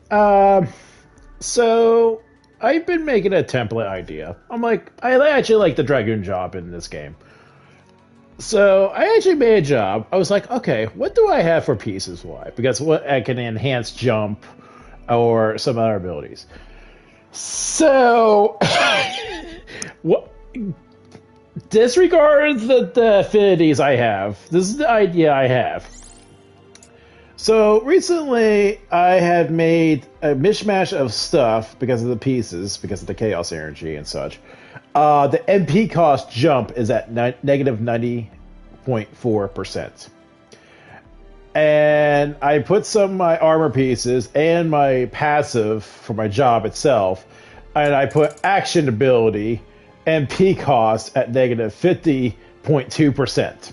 So I've been making a template idea. I'm like, I actually like the Dragoon job in this game. So I actually made a job. I was like, okay, what do I have for pieces? Why? Because what I can enhance jump or some other abilities. So, what? Disregard the affinities I have. This is the idea I have. So recently, I have made a mishmash of stuff because of the pieces, because of the chaos energy and such. The MP cost jump is at negative 90.4%. And I put some of my armor pieces and my passive for my job itself, and I put action ability MP cost at negative 50.2%.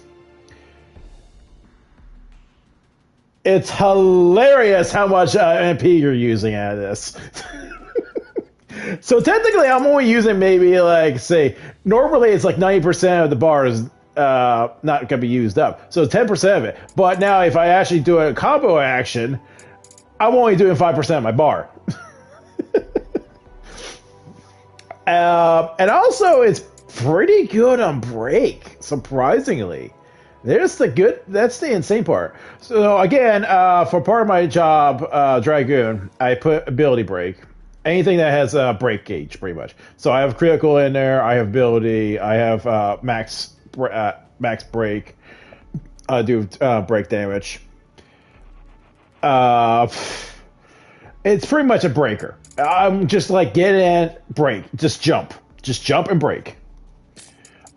It's hilarious how much MP you're using out of this. So technically, I'm only using maybe like, say, normally it's like 90% of the bar is not going to be used up. So 10% of it. But now if I actually do a combo action, I'm only doing 5% of my bar. And also, it's pretty good on break, surprisingly. That's the insane part. So again, for part of my job, Dragoon, I put ability break. Anything that has a break gauge, pretty much. So I have critical in there, I have ability, I have max break, I do break damage. It's pretty much a breaker. I'm just like, get in, break, just jump and break.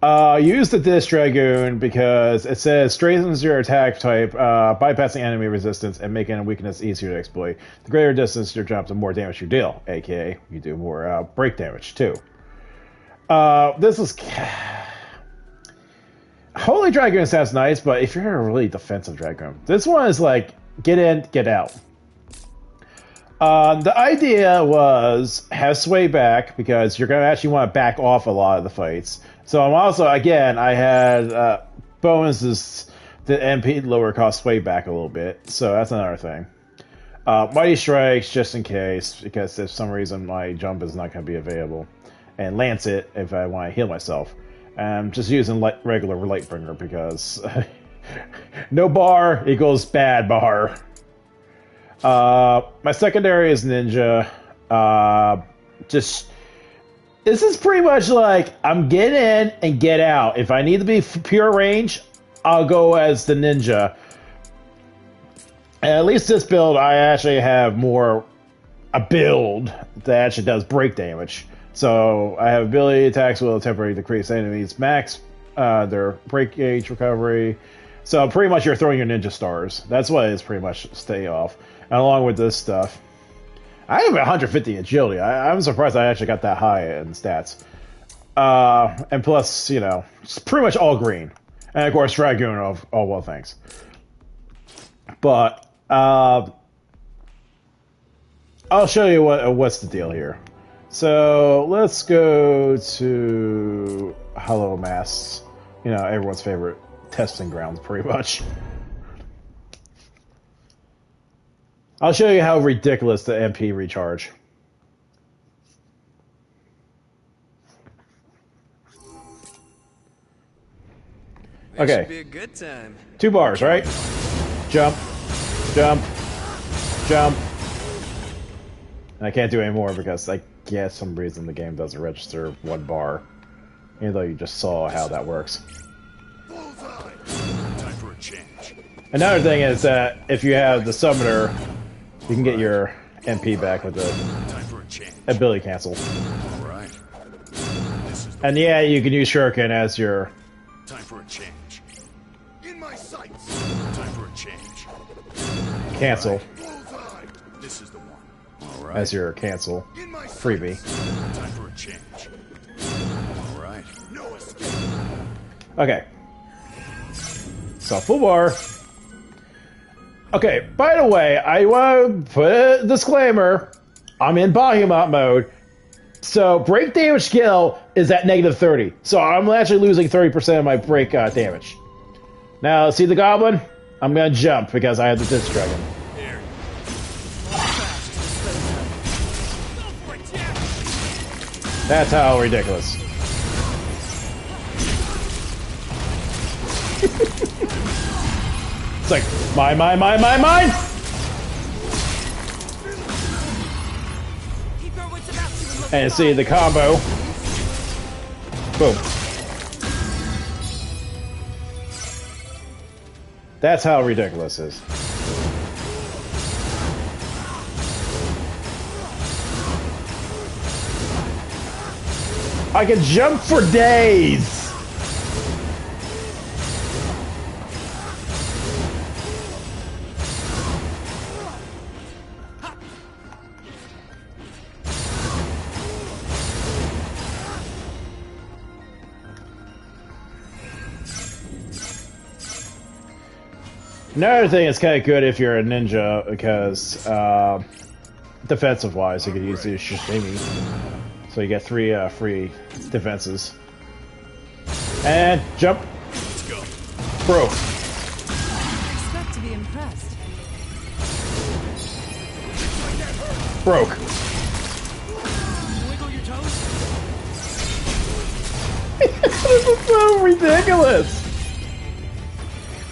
Use the Disc Dragoon because it says strengthens your attack type, bypassing enemy resistance and making a weakness easier to exploit. The greater distance your jump, the more damage you deal, aka you do more break damage too. This is Holy Dragoon sounds nice, but if you're a really defensive Dragoon, this one is like get in, get out. The idea was have sway back because you're going to actually want to back off a lot of the fights. So I'm also, again, I had bonuses that MP lower cost sway back a little bit. So that's another thing. Mighty Strikes, just in case, because if some reason my jump is not going to be available. And Lance it if I want to heal myself. I'm just using regular Lightbringer because no bar equals bad bar. My secondary is Ninja. This is pretty much like, I'm get in and get out. If I need to be pure range, I'll go as the Ninja. And at least this build, I actually have a build that actually does break damage. So I have ability attacks will temporarily decrease enemies max, their break gauge recovery. So pretty much you're throwing your ninja stars. That's what it is pretty much, stay off. And along with this stuff, I have 150 agility. I'm surprised I actually got that high in stats. And plus, you know, it's pretty much all green. And of course, Dragoon, oh well, thanks. But, I'll show you what's the deal here. So, let's go to Hollow Mass. You know, everyone's favorite testing grounds, pretty much. I'll show you how ridiculous the MP recharge. Okay. Should be a good time. 2 bars, right? Jump, jump, jump. And I can't do any more because I guess some reason the game doesn't register 1 bar. Even though you just saw how that works. Time for a change. Another thing is that if you have the summoner, you can get your MP back with the ability cancel. Alright. And yeah, you can use Shuriken as your Time for a change. In my sights. Time for a change. cancel. This is the one. Alright. As your cancel freebie. Time for a change. Alright. No escape. Okay. So full bar. Okay, by the way, I want to put a disclaimer. I'm in Bahamut mode. So break damage skill is at negative 30. So I'm actually losing 30% of my break damage. Now, see the goblin? I'm going to jump because I have the Disc Dragon. Here. That's how ridiculous. It's like, mine! And see the combo. Boom. That's how ridiculous it is. I can jump for days! Another thing is kind of good if you're a ninja, because defensive-wise, you could use the sashimi. So you get 3 free defenses. And jump. Let's go. Broke. Expect to be impressed. Broke. Wiggle your toes. This is so ridiculous.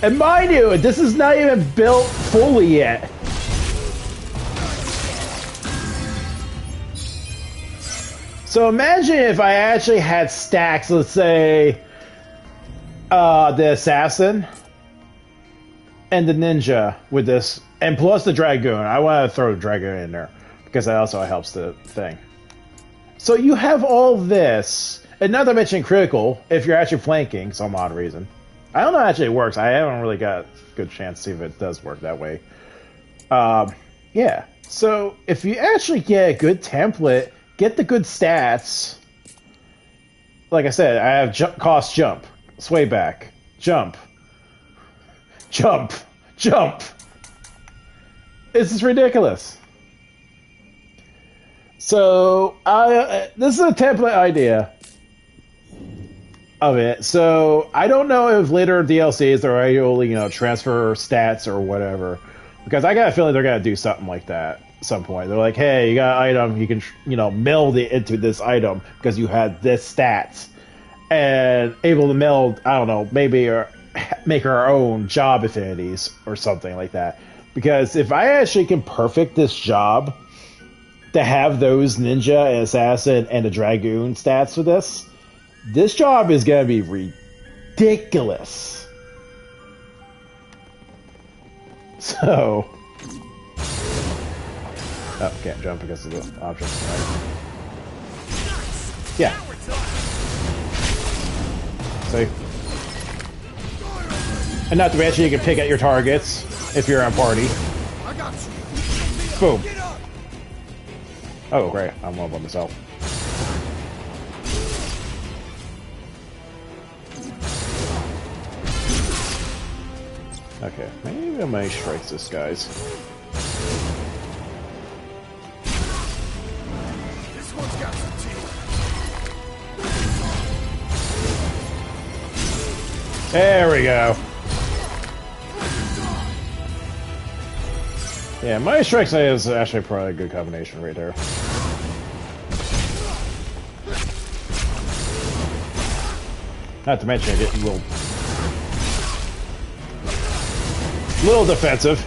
And mind you, this is not even built fully yet. So imagine if I actually had stacks, let's say, the assassin and the ninja with this, and plus the dragoon. I want to throw the dragoon in there because that also helps the thing. So you have all this, and not to mention critical if you're actually flanking some odd reason. I don't know how actually it works. I haven't really got a good chance to see if it does work that way. Yeah. So if you actually get a good template, get the good stats. Like I said, I have cost jump, sway back, jump, jump, jump. This is ridiculous. So this is a template idea of it. So I don't know if later DLCs are able, transfer stats or whatever, because I got a feeling they're gonna do something like that at some point. They're like, hey, you got an item, you can meld it into this item because you had this stats, and able to meld, I don't know, maybe or make our own job affinities or something like that. Because if I actually can perfect this job to have those ninja and assassin and the dragoon stats for this job is gonna be ridiculous. So, oh, can't jump because of the objects. Right? Yeah. See? And not to mention you can pick at your targets if you're on party. I got you. Boom. Get up. Oh, great. I'm all by myself. Okay, maybe I might strike this guy's. This one's got some teeth. There we go. Yeah, my strike is actually probably a good combination right there. Not to mention I get a little defensive.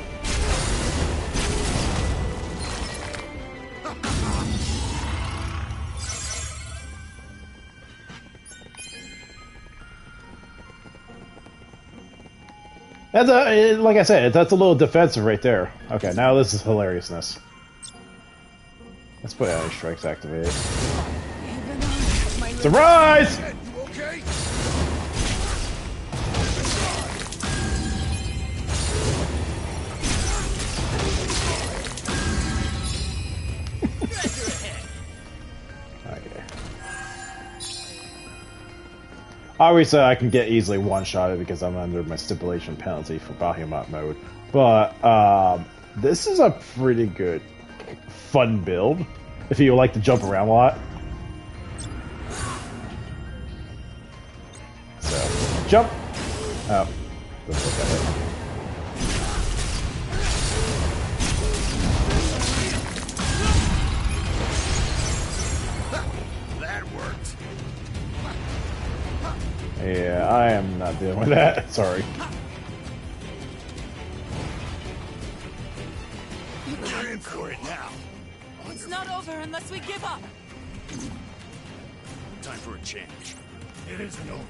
That's like I said, that's a little defensive right there. Okay, now this is hilariousness. Let's put any strikes activated. Surprise! Ed, you okay? Okay. Obviously, I can get easily one-shotted because I'm under my stipulation penalty for Bahamut mode. But this is a pretty good, fun build if you like to jump around a lot. So, jump. Oh, doesn't look that way. That I am not dealing with that. Sorry. We're in for it now. It's not over unless we give up. Time for a change. It isn't over.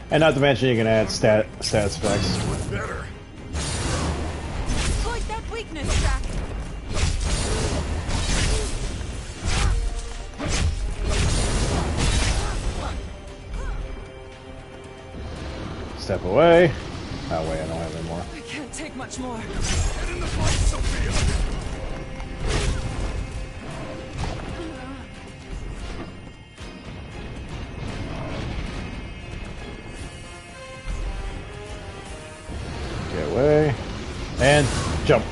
And not to mention you can add status effects. What's better? Exploit that weakness, Jack. Step away. Oh wait, I don't have any more. I can't take much more. Get in the fight, Sophia! Get away. And jump.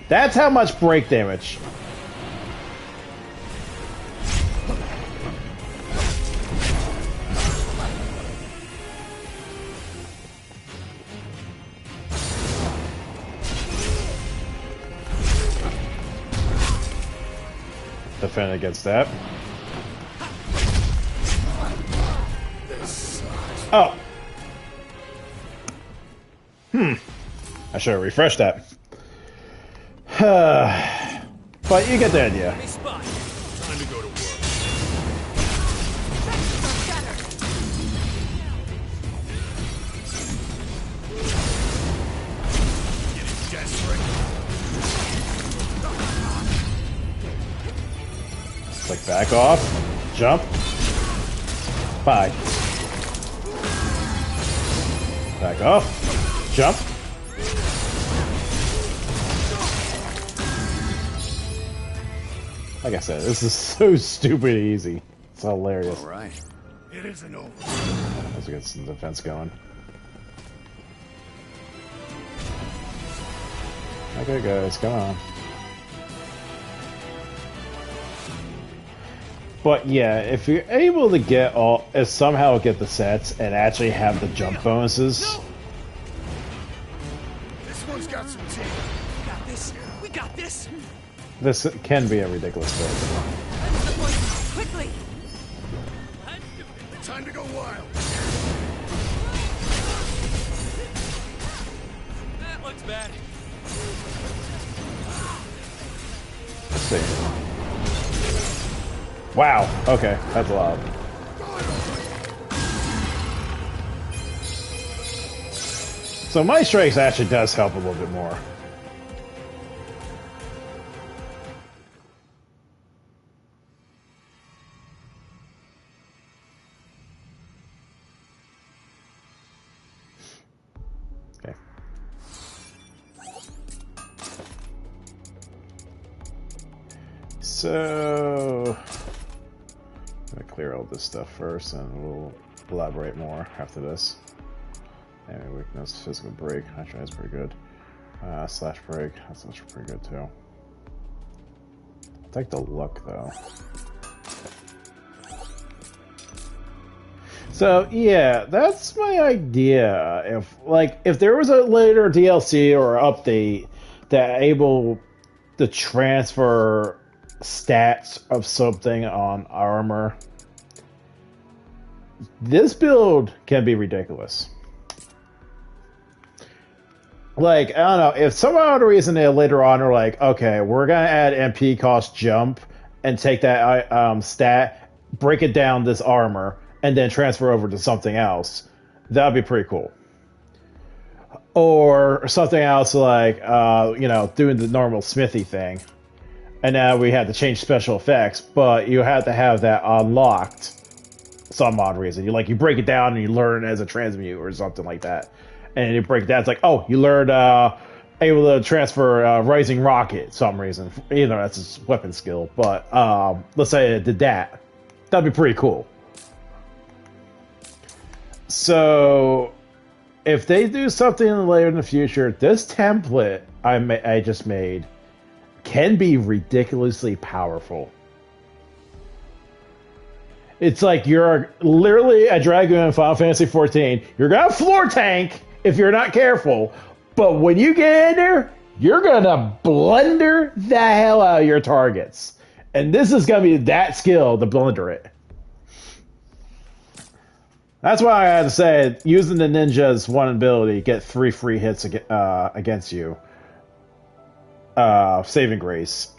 That's how much break damage. Defend against that. Oh. I should have refreshed that. But you get the idea. Hey, Spot. Time to go to work. Getting desperate. It's like back off, jump, bye. Back off, jump. Like I said, this is so stupid easy. It's hilarious. All right. It isn't over. Let's get some defense going. Okay, guys, come on. But yeah, if you're able to get somehow get the sets and actually have the jump bonuses. This one's got some teeth. We got this. We got this. This can be a ridiculous build. Quickly. Time to go wild. That looks bad. Let's see. Wow. Okay, that's a lot. So my strikes actually does help a little bit more. Okay. So I'm gonna clear all this stuff first, and we'll elaborate more after this. Enemy weakness, physical break. Actually, that's pretty good. Slash break. That's actually pretty good too. I like the look though. So yeah, that's my idea. If there was a later DLC or update that able to transfer stats of something on armor, this build can be ridiculous. Like, I don't know, if some other reason they later on are like, okay, we're gonna add MP cost jump and take that stat, break it down this armor, and then transfer over to something else, that'd be pretty cool. Or something else like, doing the normal smithy thing. And now we had to change special effects, but you had to have that unlocked some odd reason. You break it down and you learn as a transmute or something like that. And you break it down, it's like, oh, you learned able to transfer Rising Rocket some reason. That's his weapon skill. But let's say it did that. That'd be pretty cool. So if they do something later in the future, this template I just made can be ridiculously powerful. It's like you're literally a Dragoon in Final Fantasy XIV. You're gonna floor tank if you're not careful, but when you get in there, you're gonna blunder the hell out of your targets. And this is gonna be that skill to blunder it. That's why I had to say using the ninja's one ability, get 3 free hits against you. Saving grace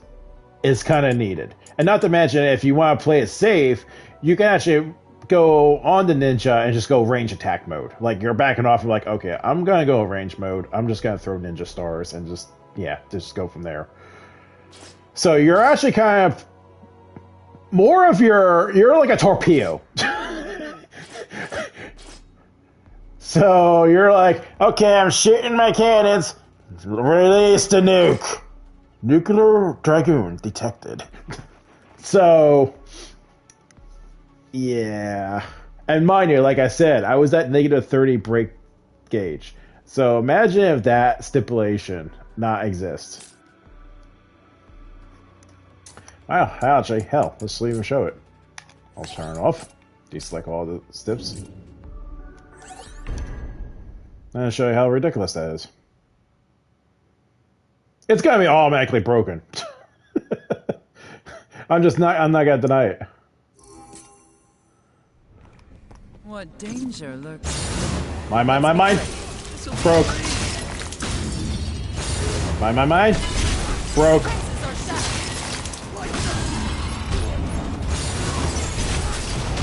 is kind of needed, and not to mention if you want to play it safe, you can actually go on the ninja and just go range attack mode. Like you're backing off, you're like, okay, I'm gonna go range mode. I'm just gonna throw ninja stars and just go from there. So you're actually kind of more of you're like a torpedo. So you're like, okay, I'm shooting my cannons. Release the nuke. Nuclear Dragoon detected. So, yeah. And mind you, like I said, I was at negative 30 break gauge. So imagine if that stipulation not exists. Wow, actually, hell, let's leave and show it. I'll turn it off. Deselect all the steps. And I'll show you how ridiculous that is. It's gonna be automatically broken. I'm not gonna deny it. What danger lurks? Mine. Broke. Mine. Broke.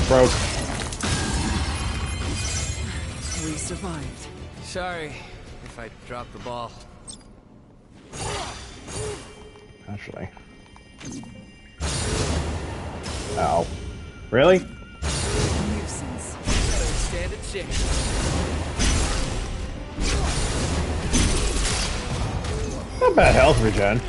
Broke. We survived. Sorry if I dropped the ball. Actually. Ow. Really? Nuisance. Better stand a chance. Not bad health regen.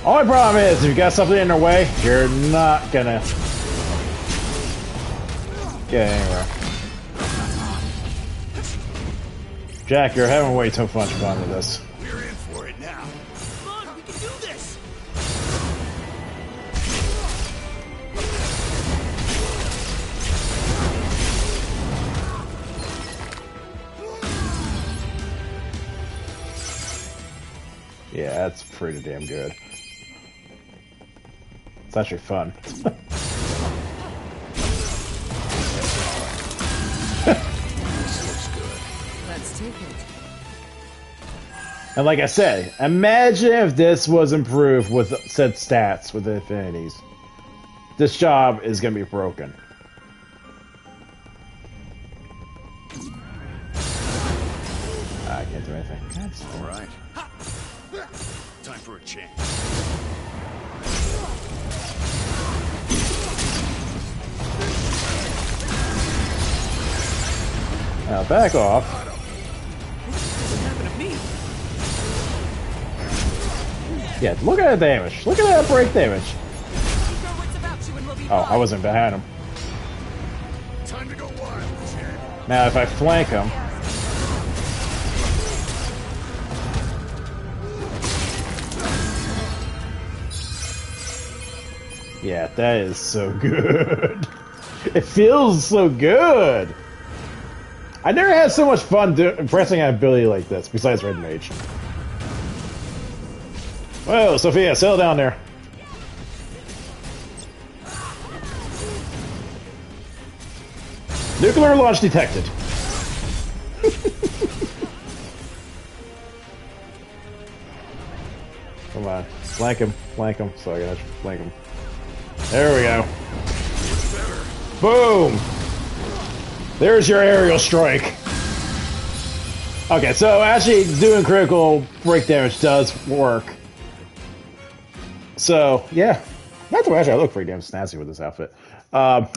Only problem is, if you got something in their way, you're not gonna get anywhere. Jack, you're having way too much fun with this. We're in for it now. Come on, we can do this. Yeah, that's pretty damn good. It's actually fun. Let's take it. And like I said, imagine if this was improved with said stats with the affinities. This job is going to be broken. I can't do anything. That's All right. Time for a change. Now back off. Doesn't happen to me. Yeah, look at that damage. Look at that break damage. Keep our wits about you and we'll be Oh, I fine. wasn't behind him. Time to go wild, Chad. Now if I flank him... Yeah, that is so good. It feels so good. I never had so much fun pressing an ability like this, besides Red Mage. Whoa, Sophia, settle down there. Nuclear launch detected. Come on, flank him, so I can actually flank him. There we go. Boom! There's your aerial strike. Okay, so actually doing critical break damage does work. So, yeah. Not to mention, I look pretty damn snazzy with this outfit. Yeah.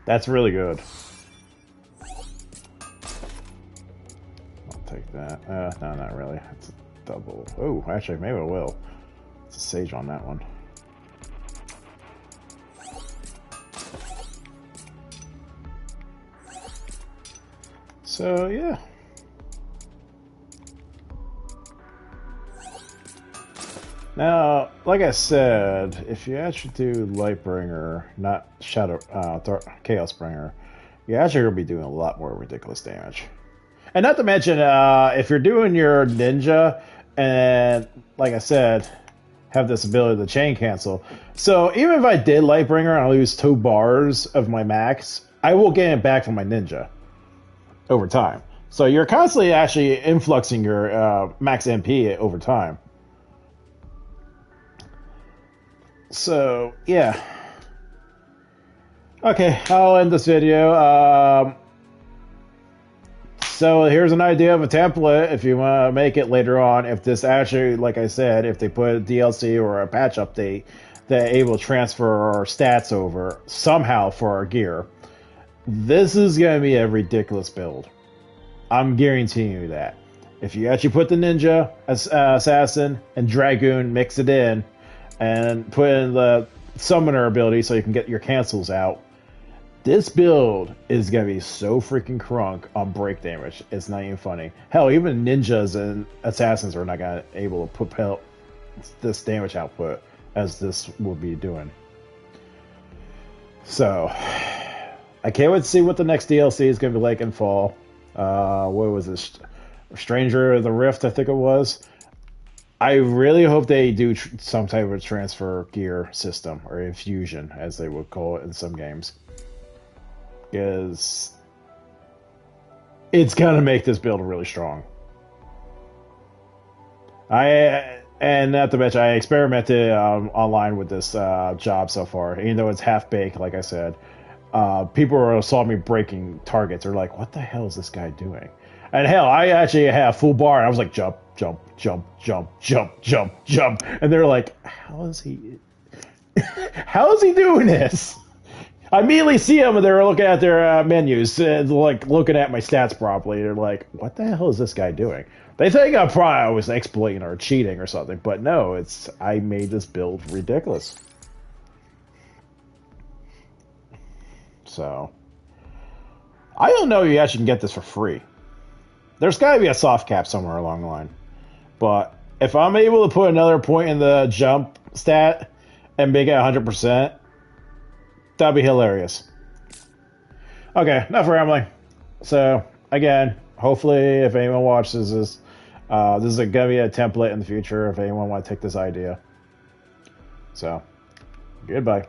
That's really good. I'll take that. No, not really. It's a double. Oh, actually, maybe I will. It's a sage on that one. So, yeah. Now, like I said, if you actually do Lightbringer, not Shadow, Chaosbringer, you're actually going to be doing a lot more ridiculous damage. And not to mention, if you're doing your ninja, and like I said, have this ability to chain cancel. So even if I did Lightbringer and I lose 2 bars of my max, I will gain it back from my ninja over time. So you're constantly actually influxing your max MP over time. So, yeah. Okay, I'll end this video. So here's an idea of a template if you want to make it later on. If this actually, like I said, if they put a DLC or a patch update that able to transfer our stats over somehow for our gear, this is going to be a ridiculous build. I'm guaranteeing you that. If you actually put the ninja, assassin, and dragoon, mix it in, and put in the summoner ability so you can get your cancels out, this build is going to be so freaking crunk on break damage. It's not even funny. Hell, even ninjas and assassins are not going to be able to put this damage output as this will be doing. So, I can't wait to see what the next DLC is going to be like in fall. What was this? Stranger of the Rift, I think it was. I really hope they do some type of transfer gear system, or infusion, as they would call it in some games. Because it's gonna make this build really strong. And not to mention, I experimented online with this job so far. Even though it's half baked, like I said, people saw me breaking targets. They're like, "What the hell is this guy doing?" And hell, I actually had a full bar, and I was like, "Jump, jump, jump, jump, jump, jump, jump," and they're like, "How is he? How is he doing this?" I immediately see them, and they're looking at their menus and like looking at my stats properly. They're like, "What the hell is this guy doing?" They think I was exploiting or cheating or something, but no, I made this build ridiculous. So I don't know if you actually can get this for free. There's got to be a soft cap somewhere along the line. But if I'm able to put another point in the jump stat and make it 100%, that'd be hilarious. Okay, enough rambling. So, again, hopefully if anyone watches this, this is going to be a template in the future if anyone want to take this idea. So, goodbye.